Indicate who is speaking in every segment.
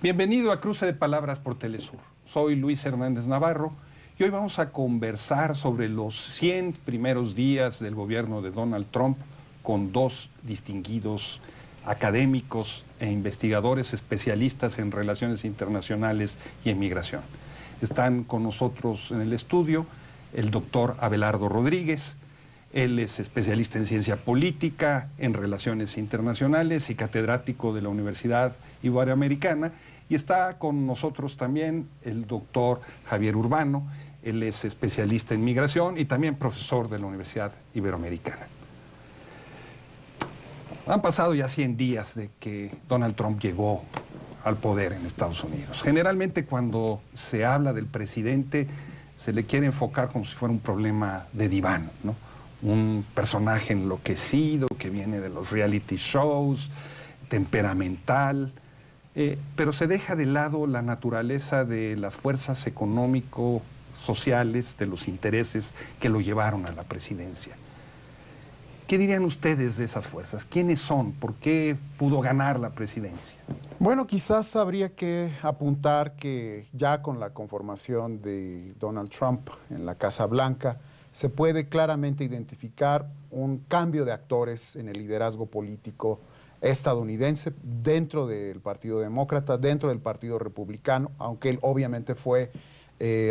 Speaker 1: Bienvenido a Cruce de Palabras por Telesur. Soy Luis Hernández Navarro y hoy vamos a conversar sobre los 100 primeros días del gobierno de Donald Trump con dos distinguidos académicos e investigadores especialistas en relaciones internacionales y en migración. Están con nosotros en el estudio el doctor Abelardo Rodríguez. Él es especialista en ciencia política, en relaciones internacionales y catedrático de la Universidad Iberoamericana. Y está con nosotros también el doctor Javier Urbano. Él es especialista en migración y también profesor de la Universidad Iberoamericana. Han pasado ya 100 días de que Donald Trump llegó al poder en Estados Unidos. Generalmente cuando se habla del presidente se le quiere enfocar como si fuera un problema de diván, ¿no? Un personaje enloquecido que viene de los reality shows, temperamental, pero se deja de lado la naturaleza de las fuerzas económico-sociales, de los intereses que lo llevaron a la presidencia. ¿Qué dirían ustedes de esas fuerzas? ¿Quiénes son? ¿Por qué pudo ganar la presidencia?
Speaker 2: Bueno, quizás habría que apuntar que ya con la conformación de Donald Trump en la Casa Blanca, se puede claramente identificar un cambio de actores en el liderazgo político estadounidense dentro del Partido Demócrata, dentro del Partido Republicano, aunque él obviamente fue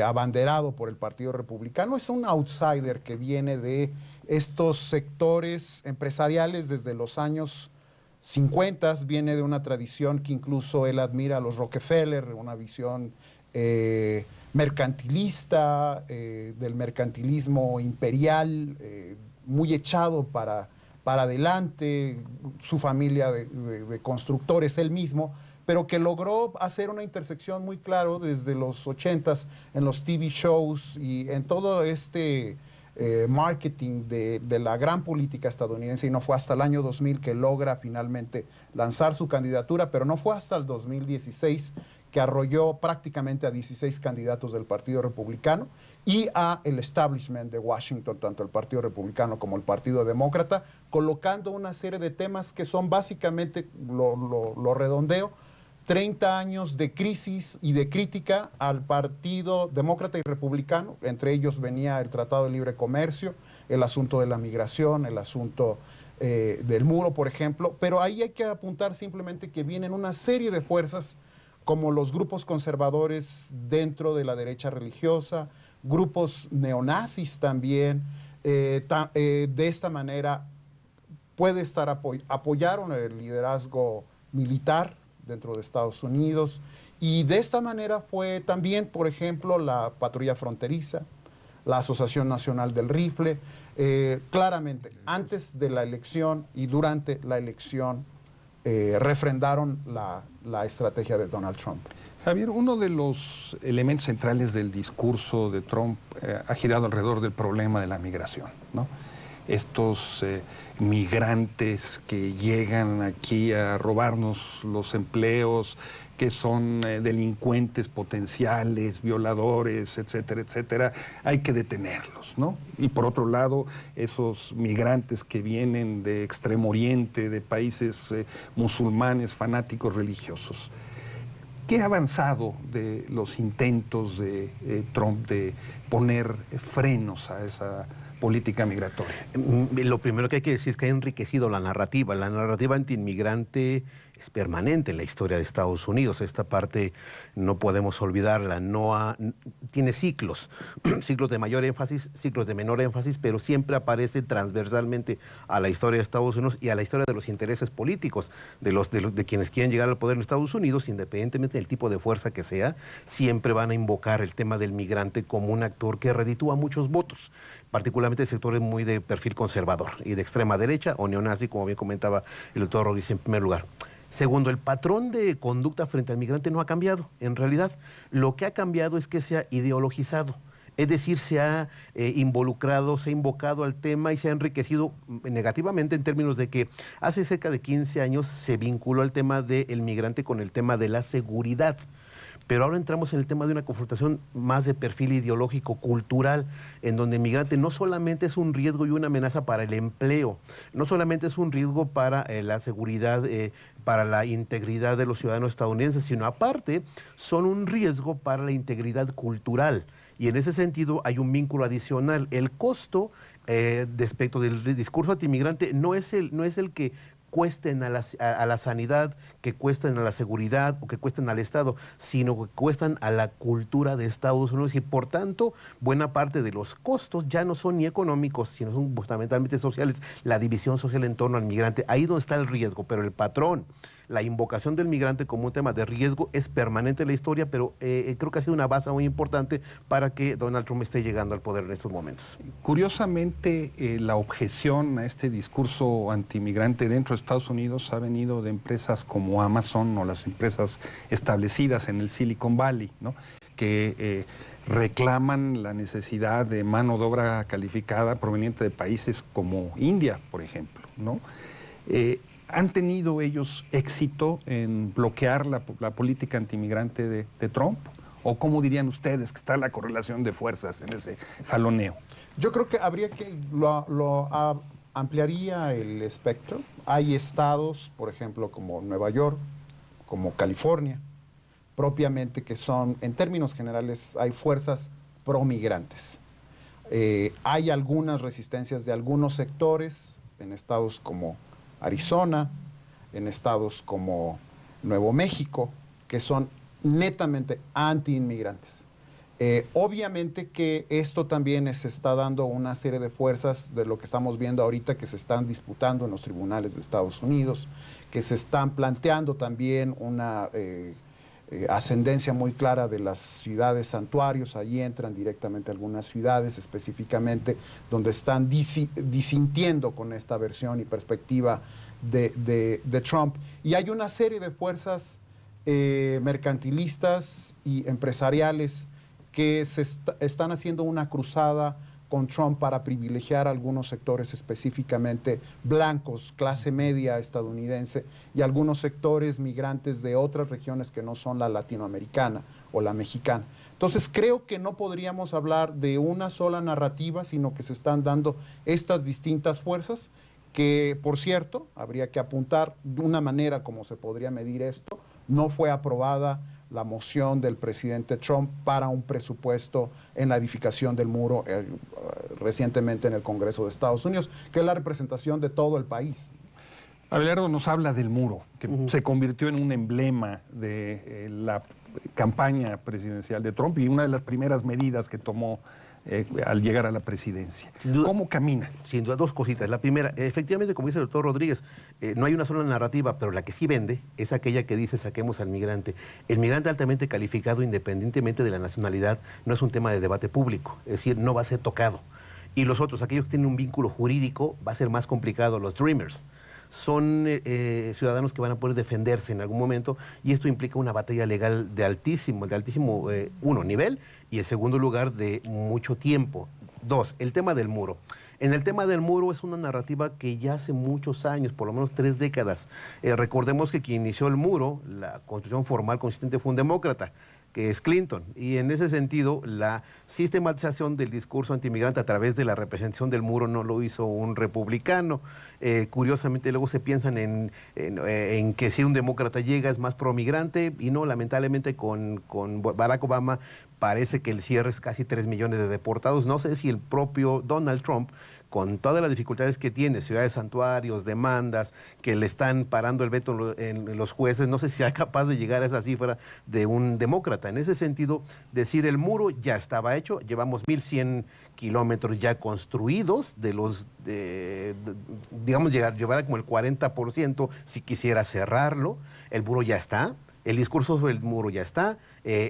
Speaker 2: abanderado por el Partido Republicano. Es un outsider que viene de estos sectores empresariales desde los años 50, viene de una tradición que incluso él admira a los Rockefeller, una visión mercantilista, del mercantilismo imperial, muy echado para adelante, su familia de constructores, él mismo, pero que logró hacer una intersección muy claro desde los 80s en los TV shows y en todo este marketing de la gran política estadounidense, y no fue hasta el año 2000 que logra finalmente lanzar su candidatura, pero no fue hasta el 2016 que arrolló prácticamente a 16 candidatos del Partido Republicano y a el establishment de Washington, tanto el Partido Republicano como el Partido Demócrata, colocando una serie de temas que son básicamente, lo redondeo, 30 años de crisis y de crítica al Partido Demócrata y Republicano. Entre ellos venía el Tratado de Libre Comercio, el asunto de la migración, el asunto del muro, por ejemplo. Pero ahí hay que apuntar simplemente que vienen una serie de fuerzas como los grupos conservadores dentro de la derecha religiosa, grupos neonazis también. De esta manera puede estar apoyaron el liderazgo militar dentro de Estados Unidos, y de esta manera fue también, por ejemplo, la Patrulla Fronteriza, la Asociación Nacional del Rifle, claramente, antes de la elección y durante la elección, refrendaron la estrategia de Donald Trump.
Speaker 1: Javier, uno de los elementos centrales del discurso de Trump ha girado alrededor del problema de la migración, ¿no? Estos migrantes que llegan aquí a robarnos los empleos, que son delincuentes potenciales, violadores, etcétera, etcétera, hay que detenerlos, ¿no? Y por otro lado, esos migrantes que vienen de Extremo Oriente, de países musulmanes, fanáticos religiosos. ¿Qué ha avanzado de los intentos de Trump de poner frenos a esa política migratoria?
Speaker 3: Lo primero que hay que decir es que ha enriquecido la narrativa. La narrativa antiinmigrante es permanente en la historia de Estados Unidos. Esta parte no podemos olvidarla. Tiene ciclos, ciclos de mayor énfasis, ciclos de menor énfasis, pero siempre aparece transversalmente a la historia de Estados Unidos y a la historia de los intereses políticos de quienes quieren llegar al poder en Estados Unidos, independientemente del tipo de fuerza que sea, siempre van a invocar el tema del migrante como un actor que reditúa muchos votos, particularmente sectores muy de perfil conservador y de extrema derecha o neonazi, como bien comentaba el doctor Rodríguez en primer lugar. Segundo, el patrón de conducta frente al migrante no ha cambiado. En realidad, lo que ha cambiado es que se ha ideologizado. Es decir, se ha involucrado, se ha invocado al tema y se ha enriquecido negativamente en términos de que hace cerca de 15 años se vinculó el tema del migrante con el tema de la seguridad. Pero ahora entramos en el tema de una confrontación más de perfil ideológico, cultural, en donde el migrante no solamente es un riesgo y una amenaza para el empleo, no solamente es un riesgo para la seguridad, para la integridad de los ciudadanos estadounidenses, sino aparte son un riesgo para la integridad cultural. Y en ese sentido hay un vínculo adicional. El costo respecto del discurso antimigrante no es el que cuesten a la sanidad, que cuesten a la seguridad o que cuesten al Estado, sino que cuestan a la cultura de Estados Unidos y por tanto buena parte de los costos ya no son ni económicos, sino son fundamentalmente sociales, la división social en torno al migrante, ahí donde está el riesgo, pero el patrón, la invocación del migrante como un tema de riesgo es permanente en la historia, pero creo que ha sido una base muy importante para que Donald Trump esté llegando al poder en estos momentos.
Speaker 1: Curiosamente, la objeción a este discurso antimigrante dentro de Estados Unidos ha venido de empresas como Amazon o las empresas establecidas en el Silicon Valley, ¿no? Que reclaman la necesidad de mano de obra calificada proveniente de países como India, por ejemplo, ¿no? ¿Han tenido ellos éxito en bloquear la política antimigrante de Trump? ¿O cómo dirían ustedes que está la correlación de fuerzas en ese jaloneo?
Speaker 2: Yo creo que habría que ampliaría el espectro. Hay estados, por ejemplo, como Nueva York, como California, propiamente que son, en términos generales, hay fuerzas promigrantes. Hay algunas resistencias de algunos sectores en estados como Arizona, en estados como Nuevo México, que son netamente anti-inmigrantes. Obviamente que esto también se está dando una serie de fuerzas de lo que estamos viendo ahorita que se están disputando en los tribunales de Estados Unidos, que se están planteando también una ascendencia muy clara de las ciudades santuarios. Allí entran directamente algunas ciudades específicamente donde están disintiendo con esta versión y perspectiva de Trump. Y hay una serie de fuerzas mercantilistas y empresariales que están haciendo una cruzada con Trump para privilegiar a algunos sectores específicamente blancos, clase media estadounidense, y algunos sectores migrantes de otras regiones que no son la latinoamericana o la mexicana. Entonces creo que no podríamos hablar de una sola narrativa, sino que se están dando estas distintas fuerzas que, por cierto, habría que apuntar de una manera como se podría medir esto. No fue aprobada la moción del presidente Trump para un presupuesto en la edificación del muro recientemente en el Congreso de Estados Unidos, que es la representación de todo el país.
Speaker 1: Abelardo nos habla del muro, que se convirtió en un emblema de la campaña presidencial de Trump y una de las primeras medidas que tomó al llegar a la presidencia. ¿Cómo camina?
Speaker 3: Sin duda, dos cositas. La primera, efectivamente, como dice el doctor Rodríguez, no hay una sola narrativa, pero la que sí vende es aquella que dice saquemos al migrante. El migrante altamente calificado, independientemente de la nacionalidad, no es un tema de debate público, es decir, no va a ser tocado. Y los otros, aquellos que tienen un vínculo jurídico, va a ser más complicado. Los Dreamers son ciudadanos que van a poder defenderse en algún momento y esto implica una batalla legal de altísimo nivel y en segundo lugar de mucho tiempo. Dos, el tema del muro. En el tema del muro es una narrativa que ya hace muchos años, por lo menos 3 décadas, recordemos que quien inició el muro, la constitución formal consistente fue un demócrata, que es Clinton, y en ese sentido la sistematización del discurso antimigrante a través de la representación del muro no lo hizo un republicano. Curiosamente luego se piensan en que si un demócrata llega es más promigrante, y no, lamentablemente con Barack Obama parece que el cierre es casi 3 millones de deportados. No sé si el propio Donald Trump, con todas las dificultades que tiene, ciudades santuarios, demandas, que le están parando el veto en los jueces, no sé si sea capaz de llegar a esa cifra de un demócrata. En ese sentido, decir el muro ya estaba hecho, llevamos 1.100 kilómetros ya construidos, digamos, llevar a como el 40% si quisiera cerrarlo, el muro ya está. El discurso sobre el muro ya está.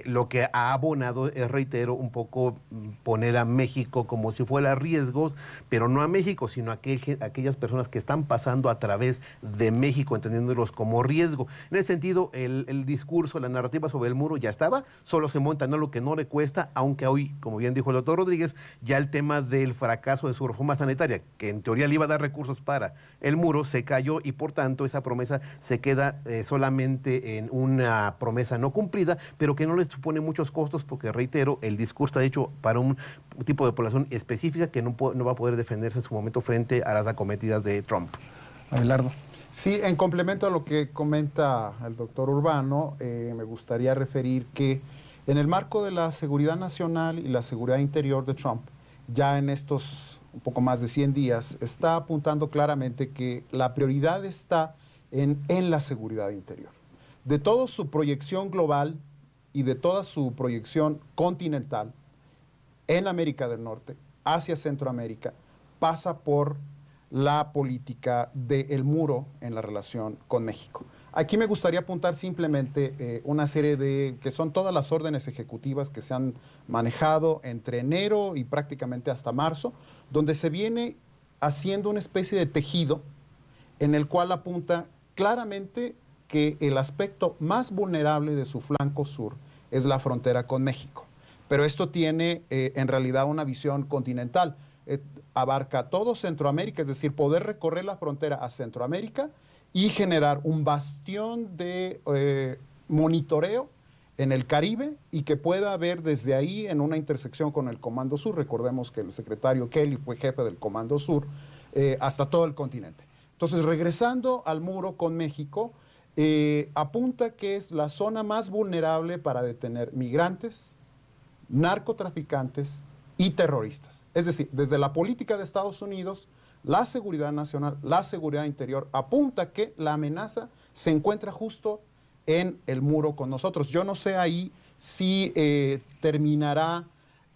Speaker 3: Lo que ha abonado es, reitero, un poco poner a México como si fuera riesgos, pero no a México, sino a aquellas personas que están pasando a través de México, entendiéndolos como riesgo. En ese sentido, el discurso, la narrativa sobre el muro ya estaba, solo se monta en lo que no le cuesta, aunque hoy, como bien dijo el doctor Rodríguez, ya el tema del fracaso de su reforma sanitaria, que en teoría le iba a dar recursos para el muro, se cayó y por tanto esa promesa se queda solamente en un una promesa no cumplida, pero que no le supone muchos costos, porque, reitero, el discurso está hecho para un tipo de población específica que no va a poder defenderse en su momento frente a las acometidas de Trump.
Speaker 1: Abelardo.
Speaker 2: Sí, en complemento a lo que comenta el doctor Urbano, me gustaría referir que en el marco de la seguridad nacional y la seguridad interior de Trump, ya en estos un poco más de 100 días, está apuntando claramente que la prioridad está en la seguridad interior. De toda su proyección global y de toda su proyección continental en América del Norte, hacia Centroamérica, pasa por la política del muro en la relación con México. Aquí me gustaría apuntar simplemente una serie de, que son todas las órdenes ejecutivas que se han manejado entre enero y prácticamente hasta marzo, donde se viene haciendo una especie de tejido en el cual apunta claramente que el aspecto más vulnerable de su flanco sur es la frontera con México. Pero esto tiene en realidad una visión continental. Abarca todo Centroamérica, es decir, poder recorrer la frontera a Centroamérica y generar un bastión de monitoreo en el Caribe y que pueda haber desde ahí en una intersección con el Comando Sur. Recordemos que el secretario Kelly fue jefe del Comando Sur hasta todo el continente. Entonces, regresando al muro con México, apunta que es la zona más vulnerable para detener migrantes, narcotraficantes y terroristas. Es decir, desde la política de Estados Unidos, la seguridad nacional, la seguridad interior, apunta que la amenaza se encuentra justo en el muro con nosotros. Yo no sé ahí si terminará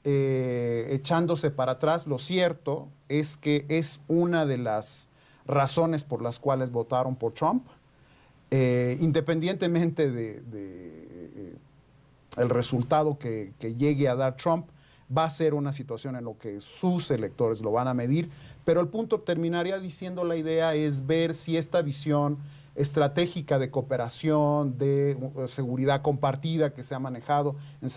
Speaker 2: echándose para atrás. Lo cierto es que es una de las razones por las cuales votaron por Trump, independientemente de el resultado que llegue a dar Trump. Va a ser una situación en la que sus electores lo van a medir, pero el punto terminaría diciendo la idea es ver si esta visión estratégica de cooperación, de seguridad compartida que se ha manejado en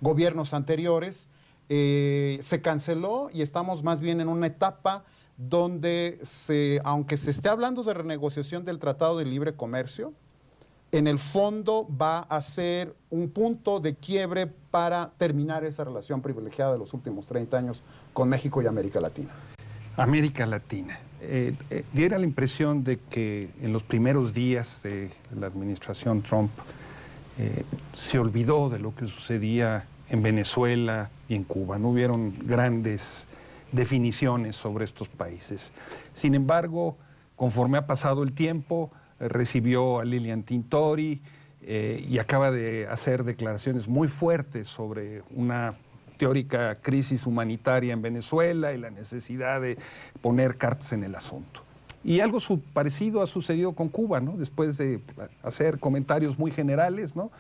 Speaker 2: gobiernos anteriores, se canceló y estamos más bien en una etapa donde, aunque se esté hablando de renegociación del Tratado de Libre Comercio, en el fondo va a ser un punto de quiebre para terminar esa relación privilegiada de los últimos 30 años con México y América Latina.
Speaker 1: América Latina. Diera la impresión de que en los primeros días de la administración Trump se olvidó de lo que sucedía en Venezuela y en Cuba. No hubieron grandes definiciones sobre estos países. Sin embargo, conforme ha pasado el tiempo, recibió a Lilian Tintori y acaba de hacer declaraciones muy fuertes sobre una teórica crisis humanitaria en Venezuela y la necesidad de poner cartas en el asunto. Y algo parecido ha sucedido con Cuba, ¿no? Después de hacer comentarios muy generales, ¿no?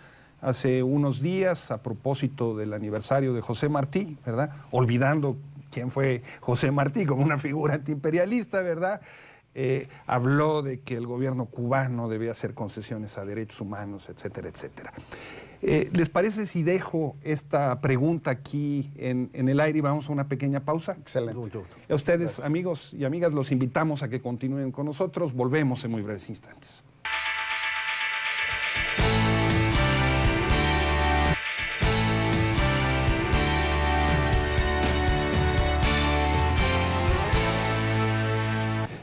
Speaker 1: Hace unos días, a propósito del aniversario de José Martí, ¿verdad? Olvidando quién fue José Martí como una figura antiimperialista, ¿verdad? Habló de que el gobierno cubano debía hacer concesiones a derechos humanos, etcétera, etcétera. ¿Les parece si dejo esta pregunta aquí en el aire y vamos a una pequeña pausa?
Speaker 2: Excelente.
Speaker 1: A ustedes, amigos y amigas, los invitamos a que continúen con nosotros. Volvemos en muy breves instantes.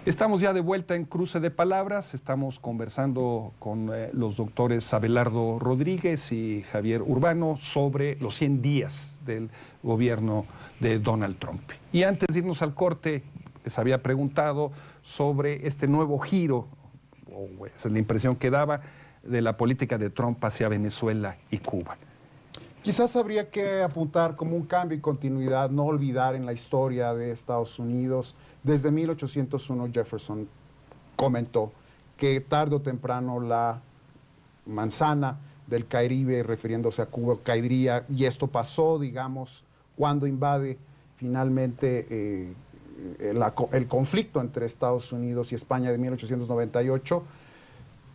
Speaker 1: Estamos ya de vuelta en Cruce de Palabras. Estamos conversando con los doctores Abelardo Rodríguez y Javier Urbano sobre los 100 días del gobierno de Donald Trump. Y antes de irnos al corte, les había preguntado sobre este nuevo giro, o esa es la impresión que daba, de la política de Trump hacia Venezuela y Cuba.
Speaker 2: Quizás habría que apuntar como un cambio y continuidad, no olvidar en la historia de Estados Unidos. Desde 1801 Jefferson comentó que tarde o temprano la manzana del Caribe, refiriéndose a Cuba, caería, y esto pasó, digamos, cuando invade finalmente el conflicto entre Estados Unidos y España de 1898.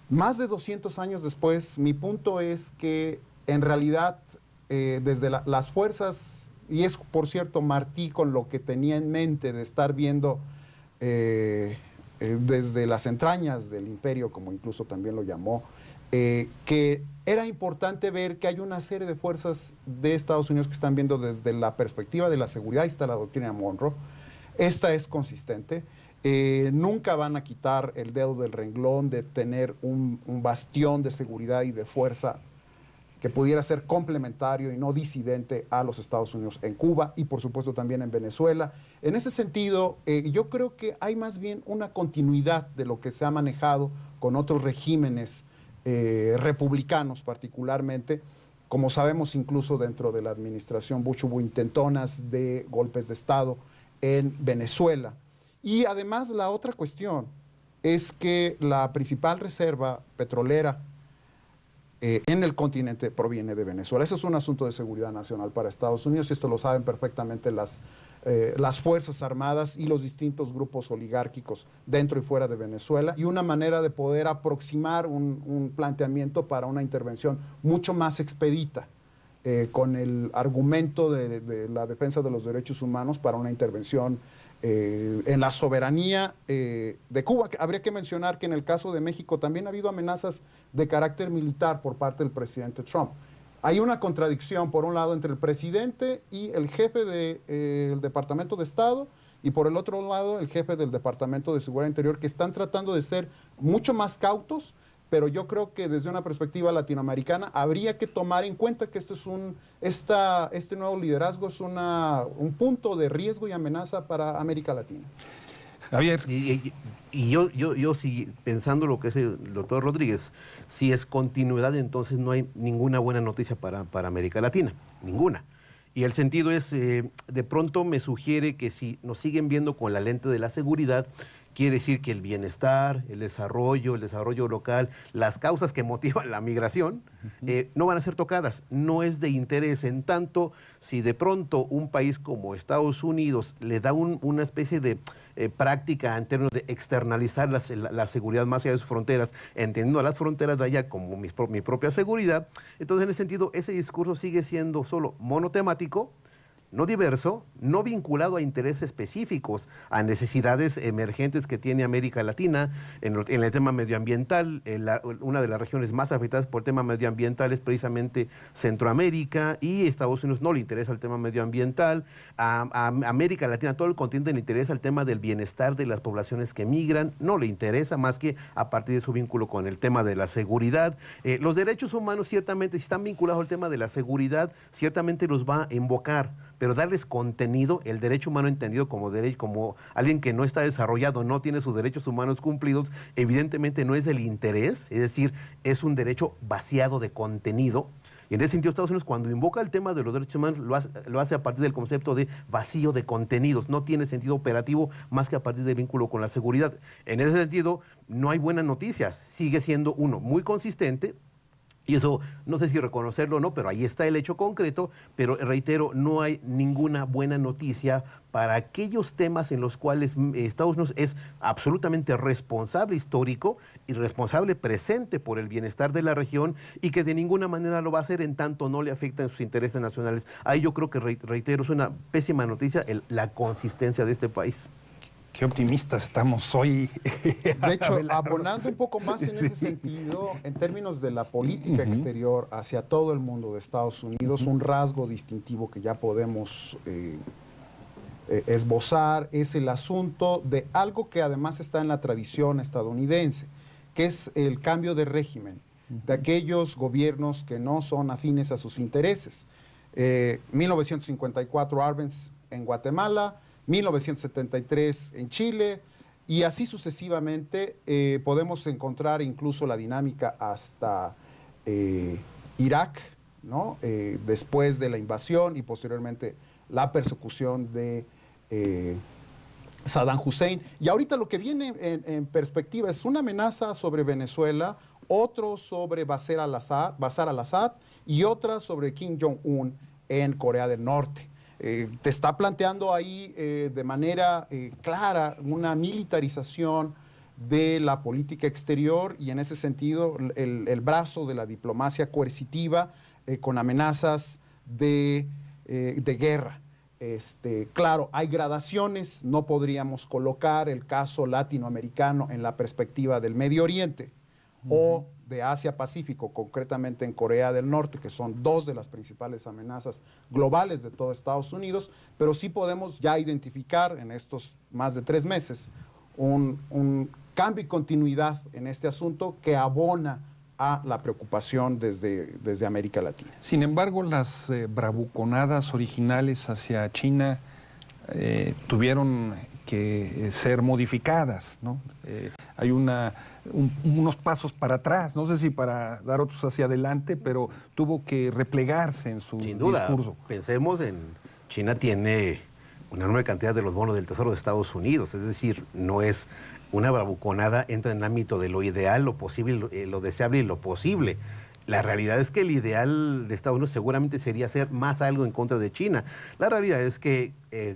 Speaker 2: Más de 200 años después, mi punto es que en realidad desde las fuerzas, y es por cierto Martí con lo que tenía en mente de estar viendo desde las entrañas del imperio, como incluso también lo llamó, que era importante ver que hay una serie de fuerzas de Estados Unidos que están viendo desde la perspectiva de la seguridad. Ahí está la doctrina Monroe. Esta es consistente. Nunca van a quitar el dedo del renglón de tener un bastión de seguridad y de fuerza que pudiera ser complementario y no disidente a los Estados Unidos en Cuba y por supuesto también en Venezuela. En ese sentido, yo creo que hay más bien una continuidad de lo que se ha manejado con otros regímenes republicanos particularmente. Como sabemos, incluso dentro de la administración Bush hubo intentonas de golpes de Estado en Venezuela. Y además la otra cuestión es que la principal reserva petrolera en el continente proviene de Venezuela. Eso es un asunto de seguridad nacional para Estados Unidos y esto lo saben perfectamente las Fuerzas Armadas y los distintos grupos oligárquicos dentro y fuera de Venezuela, y una manera de poder aproximar un planteamiento para una intervención mucho más expedita con el argumento de la defensa de los derechos humanos para una intervención en la soberanía de Cuba. Habría que mencionar que en el caso de México también ha habido amenazas de carácter militar por parte del presidente Trump. Hay una contradicción, por un lado, entre el presidente y el jefe del Departamento de Estado, y por el otro lado, el jefe del Departamento de Seguridad Interior, que están tratando de ser mucho más cautos, pero yo creo que desde una perspectiva latinoamericana habría que tomar en cuenta que este nuevo liderazgo es un punto de riesgo y amenaza para América Latina.
Speaker 1: Javier.
Speaker 3: Y yo sí, pensando lo que es el doctor Rodríguez, si es continuidad, entonces no hay ninguna buena noticia para América Latina, ninguna. Y el sentido es, de pronto me sugiere que si nos siguen viendo con la lente de la seguridad, quiere decir que el bienestar, el desarrollo local, las causas que motivan la migración, no van a ser tocadas. No es de interés, en tanto si de pronto un país como Estados Unidos le da una especie de práctica en términos de externalizar la seguridad más allá de sus fronteras, entendiendo a las fronteras de allá como mi propia seguridad, entonces en ese sentido ese discurso sigue siendo solo monotemático, no diverso, no vinculado a intereses específicos, a necesidades emergentes que tiene América Latina. En el tema medioambiental, una de las regiones más afectadas por el tema medioambiental es precisamente Centroamérica, y Estados Unidos no le interesa el tema medioambiental. A América Latina, todo el continente le interesa el tema del bienestar de las poblaciones que migran, no le interesa más que a partir de su vínculo con el tema de la seguridad. Los derechos humanos ciertamente, si están vinculados al tema de la seguridad, ciertamente los va a invocar, pero darles contenido, el derecho humano entendido como derecho, como alguien que no está desarrollado, no tiene sus derechos humanos cumplidos, evidentemente no es del interés, es decir, es un derecho vaciado de contenido. Y en ese sentido, Estados Unidos, cuando invoca el tema de los derechos humanos, lo hace a partir del concepto de vacío de contenidos. No tiene sentido operativo más que a partir del vínculo con la seguridad. En ese sentido, no hay buenas noticias. Sigue siendo uno muy consistente. Y eso, no sé si reconocerlo o no, pero ahí está el hecho concreto, pero reitero, no hay ninguna buena noticia para aquellos temas en los cuales Estados Unidos es absolutamente responsable histórico y responsable presente por el bienestar de la región, y que de ninguna manera lo va a hacer en tanto no le afecta en sus intereses nacionales. Ahí yo creo que, reitero, es una pésima noticia la consistencia de este país.
Speaker 1: Qué optimistas estamos hoy.
Speaker 2: De hecho, abonando un poco más en ese sentido, en términos de la política exterior hacia todo el mundo de Estados Unidos, un rasgo distintivo que ya podemos esbozar es el asunto de algo que además está en la tradición estadounidense, que es el cambio de régimen de aquellos gobiernos que no son afines a sus intereses. 1954 Arbenz en Guatemala, 1973 en Chile, y así sucesivamente. Podemos encontrar incluso la dinámica hasta Irak, ¿no? Después de la invasión y posteriormente la persecución de Saddam Hussein. Y ahorita lo que viene en perspectiva es una amenaza sobre Venezuela, otro sobre Bashar al-Assad y otra sobre Kim Jong-un en Corea del Norte. Te está planteando ahí de manera clara una militarización de la política exterior, y en ese sentido el brazo de la diplomacia coercitiva con amenazas de guerra. Claro, hay gradaciones, no podríamos colocar el caso latinoamericano en la perspectiva del Medio Oriente o de Asia-Pacífico, concretamente en Corea del Norte, que son dos de las principales amenazas globales de todo Estados Unidos, pero sí podemos ya identificar en estos más de 3 meses un cambio y continuidad en este asunto que abona a la preocupación desde América Latina.
Speaker 1: Sin embargo, las bravuconadas originales hacia China tuvieron que ser modificadas, ¿no? Hay unos pasos para atrás, no sé si para dar otros hacia adelante, pero tuvo que replegarse en su
Speaker 3: Sin duda,
Speaker 1: discurso.
Speaker 3: pensemos en China tiene una enorme cantidad de los bonos del Tesoro de Estados Unidos, es decir, no es una bravuconada, entra en el ámbito de lo ideal, lo posible, lo deseable y lo posible. La realidad es que el ideal de Estados Unidos seguramente sería hacer más algo en contra de China. La realidad es que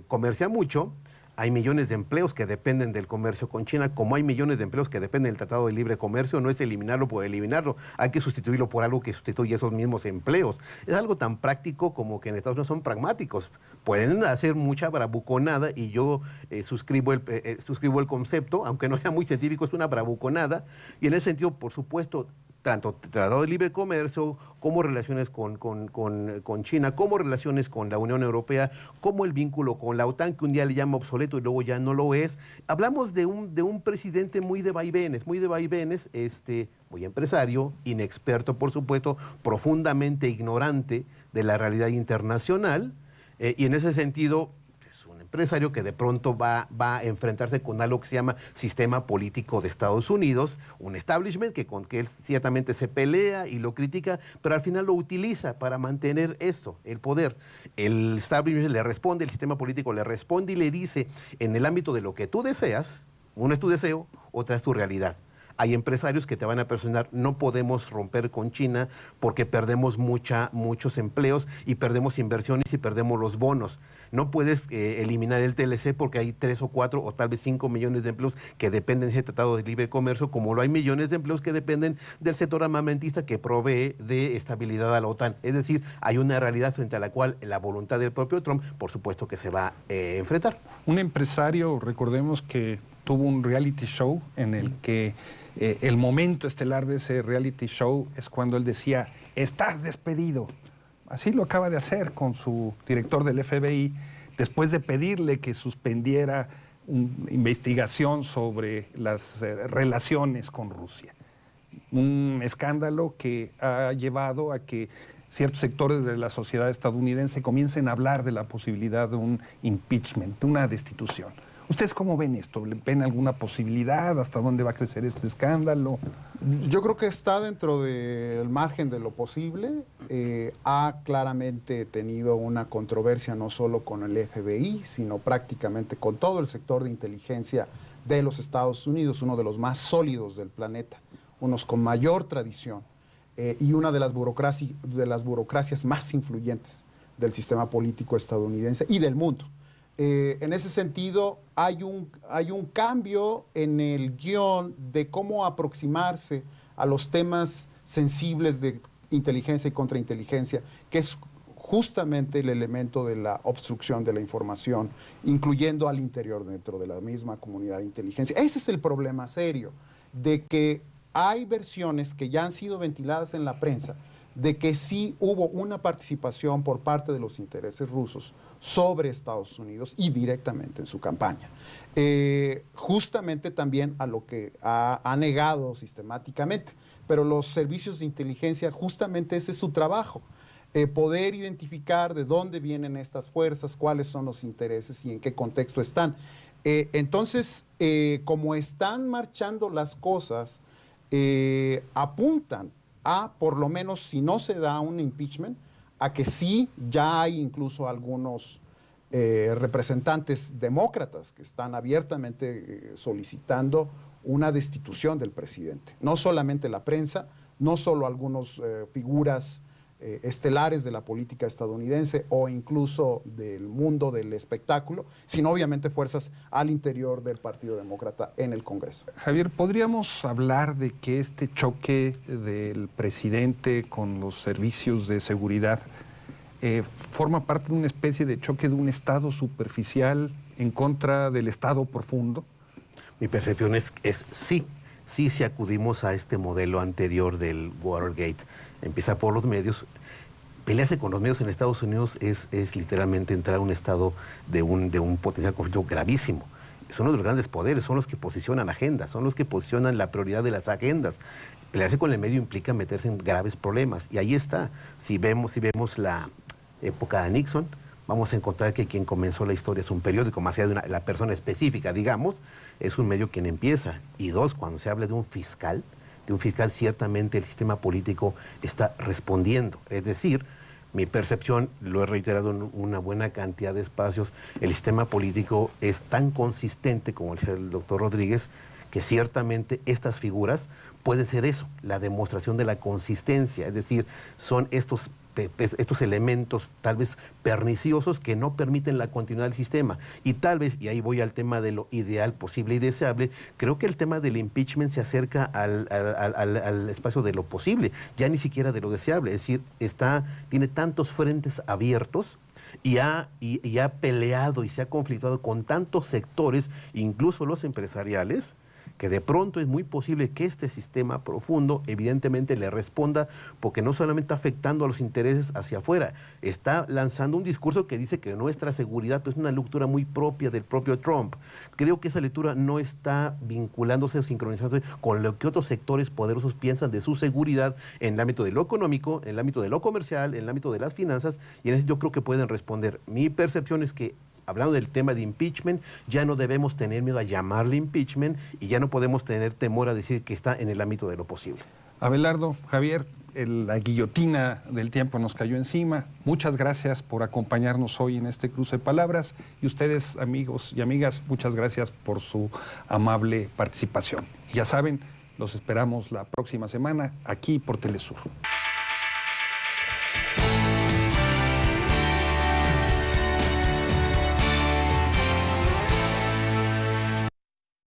Speaker 3: comercia mucho, hay millones de empleos que dependen del comercio con China, como hay millones de empleos que dependen del Tratado de Libre Comercio, no es eliminarlo por eliminarlo, hay que sustituirlo por algo que sustituya esos mismos empleos. Es algo tan práctico como que en Estados Unidos son pragmáticos. Pueden hacer mucha bravuconada y yo suscribo el concepto, aunque no sea muy científico, es una bravuconada, y en ese sentido, por supuesto, tanto Tratado de Libre Comercio, como relaciones con China, como relaciones con la Unión Europea, como el vínculo con la OTAN, que un día le llama obsoleto y luego ya no lo es. Hablamos de un presidente muy de vaivenes, muy empresario, inexperto, por supuesto, profundamente ignorante de la realidad internacional, y en ese sentido empresario que de pronto va a enfrentarse con algo que se llama sistema político de Estados Unidos, un establishment con que él ciertamente se pelea y lo critica, pero al final lo utiliza para mantener esto, el poder. El establishment le responde, el sistema político le responde y le dice, en el ámbito de lo que tú deseas, uno es tu deseo, otra es tu realidad. Hay empresarios que te van a presionar, no podemos romper con China porque perdemos muchos empleos y perdemos inversiones y perdemos los bonos. No puedes eliminar el TLC porque hay 3 o 4 o tal vez 5 millones de empleos que dependen de ese Tratado de Libre Comercio, como lo hay millones de empleos que dependen del sector armamentista que provee de estabilidad a la OTAN. Es decir, hay una realidad frente a la cual la voluntad del propio Trump, por supuesto que se va a enfrentar.
Speaker 1: Un empresario, recordemos que tuvo un reality show en el que el momento estelar de ese reality show es cuando él decía, estás despedido. Así lo acaba de hacer con su director del FBI, después de pedirle que suspendiera una investigación sobre las relaciones con Rusia. Un escándalo que ha llevado a que ciertos sectores de la sociedad estadounidense comiencen a hablar de la posibilidad de un impeachment, de una destitución. ¿Ustedes cómo ven esto? ¿Ven alguna posibilidad? ¿Hasta dónde va a crecer este escándalo?
Speaker 2: Yo creo que está dentro del margen de lo posible. Ha claramente tenido una controversia no solo con el FBI, sino prácticamente con todo el sector de inteligencia de los Estados Unidos, uno de los más sólidos del planeta, unos con mayor tradición y una de las burocracias más influyentes del sistema político estadounidense y del mundo. En ese sentido, hay un cambio en el guión de cómo aproximarse a los temas sensibles de inteligencia y contrainteligencia, que es justamente el elemento de la obstrucción de la información, incluyendo al interior dentro de la misma comunidad de inteligencia. Ese es el problema serio, de que hay versiones que ya han sido ventiladas en la prensa, de que sí hubo una participación por parte de los intereses rusos sobre Estados Unidos y directamente en su campaña. Justamente también a lo que ha negado sistemáticamente, pero los servicios de inteligencia, justamente ese es su trabajo, poder identificar de dónde vienen estas fuerzas, cuáles son los intereses y en qué contexto están. Entonces, como están marchando las cosas, apuntan a, por lo menos si no se da un impeachment, a que sí ya hay incluso algunos representantes demócratas que están abiertamente solicitando una destitución del presidente. No solamente la prensa, no solo algunas figuras estelares de la política estadounidense o incluso del mundo del espectáculo, sino obviamente fuerzas al interior del Partido Demócrata en el Congreso.
Speaker 1: Javier, ¿podríamos hablar de que este choque del presidente con los servicios de seguridad forma parte de una especie de choque de un Estado superficial en contra del Estado profundo?
Speaker 3: Mi percepción es sí. Sí, si acudimos a este modelo anterior del Watergate, empieza por los medios. Pelearse con los medios en Estados Unidos es literalmente entrar a un estado de un potencial conflicto gravísimo. Son uno de los grandes poderes, son los que posicionan agendas, son los que posicionan la prioridad de las agendas. Pelearse con el medio implica meterse en graves problemas. Y ahí está. Si vemos la época de Nixon, vamos a encontrar que quien comenzó la historia es un periódico, más allá de la persona específica, digamos, es un medio quien empieza. Y dos, cuando se habla de un fiscal, ciertamente el sistema político está respondiendo. Es decir, mi percepción, lo he reiterado en una buena cantidad de espacios, el sistema político es tan consistente, como decía el doctor Rodríguez, que ciertamente estas figuras pueden ser eso, la demostración de la consistencia, es decir, son estos elementos tal vez perniciosos que no permiten la continuidad del sistema. Y tal vez, y ahí voy al tema de lo ideal, posible y deseable, creo que el tema del impeachment se acerca al espacio de lo posible, ya ni siquiera de lo deseable, es decir, tiene tantos frentes abiertos y ha peleado y se ha conflictuado con tantos sectores, incluso los empresariales, que de pronto es muy posible que este sistema profundo evidentemente le responda, porque no solamente está afectando a los intereses hacia afuera, está lanzando un discurso que dice que nuestra seguridad pues, es una lectura muy propia del propio Trump. Creo que esa lectura no está vinculándose o sincronizándose con lo que otros sectores poderosos piensan de su seguridad en el ámbito de lo económico, en el ámbito de lo comercial, en el ámbito de las finanzas, y en eso yo creo que pueden responder. Mi percepción es que hablando del tema de impeachment, ya no debemos tener miedo a llamarle impeachment y ya no podemos tener temor a decir que está en el ámbito de lo posible.
Speaker 1: Abelardo, Javier, la guillotina del tiempo nos cayó encima. Muchas gracias por acompañarnos hoy en este cruce de palabras. Y ustedes, amigos y amigas, muchas gracias por su amable participación. Ya saben, los esperamos la próxima semana aquí por Telesur.